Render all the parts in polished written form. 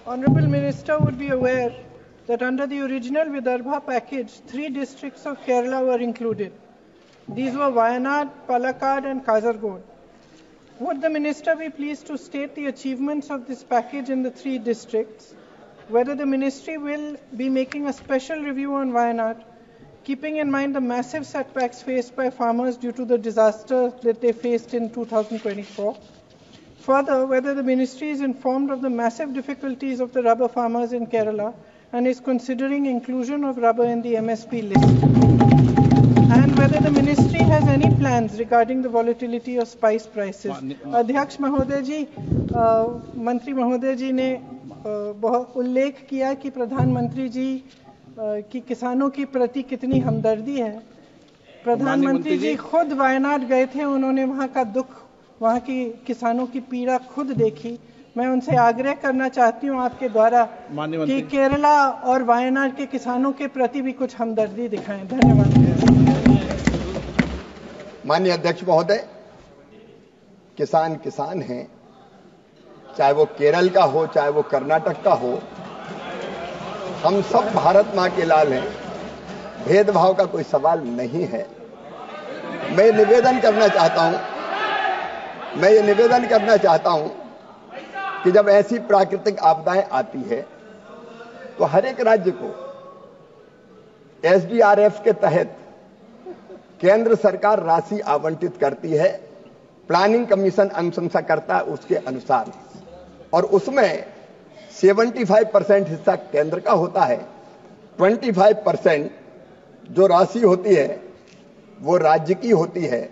Honorable Minister would be aware that under the original Vidarbha package, 3 districts of Kerala were included. These were Wayanad, Palakkad and Kasaragod. Would the Minister be pleased to state the achievements of this package in the 3 districts, whether the Ministry will be making a special review on Wayanad, keeping in mind the massive setbacks faced by farmers due to the disaster that they faced in 2024. Further, whether the Ministry is informed of the massive difficulties of the rubber farmers in Kerala and is considering inclusion of rubber in the MSP list. And whether the Ministry has any plans regarding the volatility of spice prices. अध्यक्ष महोदय जी, मंत्री महोदय जी ने बहुत उल्लेख किया कि प्रधानमंत्री जी की किसानों की प्रति कितनी हमदर्दी है। प्रधानमंत्री जी खुद वायनाड गए थे, उन्होंने वहां का दुख, वहां की किसानों की पीड़ा खुद देखी। मैं उनसे आग्रह करना चाहती हूं आपके द्वारा कि केरला और वायनाड के किसानों के प्रति भी कुछ हमदर्दी दिखाएं। धन्यवाद। माननीय अध्यक्ष महोदय, किसान किसान हैं, चाहे वो केरल का हो चाहे वो कर्नाटक का हो, हम सब भारत मां के लाल हैं, भेदभाव का कोई सवाल नहीं है। मैं ये निवेदन करना चाहता हूं कि जब ऐसी प्राकृतिक आपदाएं आती है तो हर एक राज्य को एसडीआरएफ के तहत केंद्र सरकार राशि आवंटित करती है, प्लानिंग कमीशन अनुशंसा करता है उसके अनुसार, और उसमें 75% हिस्सा केंद्र का होता है, 25% जो राशि होती है वो राज्य की होती है,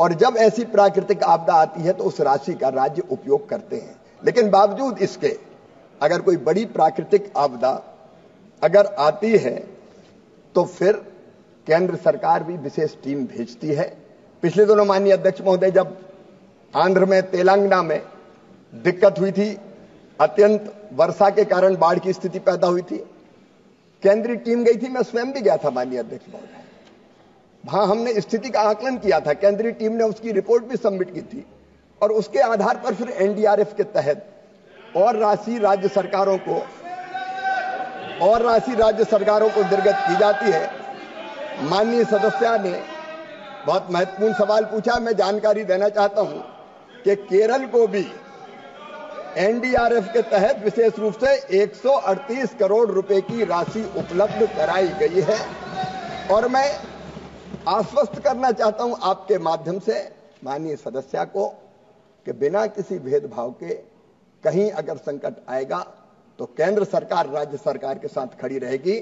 और जब ऐसी प्राकृतिक आपदा आती है तो उस राशि का राज्य उपयोग करते हैं। लेकिन बावजूद इसके अगर कोई बड़ी प्राकृतिक आपदा अगर आती है तो फिर केंद्र सरकार भी विशेष टीम भेजती है। पिछले दिनों माननीय अध्यक्ष महोदय, जब आंध्र में तेलंगाना में दिक्कत हुई थी, अत्यंत वर्षा के कारण बाढ़ की स्थिति पैदा हुई थी, केंद्रीय टीम गई थी, मैं स्वयं भी गया था माननीय अध्यक्ष महोदय। वहां हमने स्थिति का आकलन किया था, केंद्रीय टीम ने उसकी रिपोर्ट भी सबमिट की थी, और उसके आधार पर फिर एनडीआरएफ के तहत और राशि राज्य सरकारों को निर्गत की जाती है। माननीय सदस्य ने बहुत महत्वपूर्ण सवाल पूछा, मैं जानकारी देना चाहता हूं कि केरल को भी एनडीआरएफ के तहत विशेष रूप से 138 करोड़ रुपए की राशि उपलब्ध कराई गई है, और मैं आश्वस्त करना चाहता हूं आपके माध्यम से माननीय सदस्य को कि बिना किसी भेदभाव के कहीं अगर संकट आएगा तो केंद्र सरकार राज्य सरकार के साथ खड़ी रहेगी।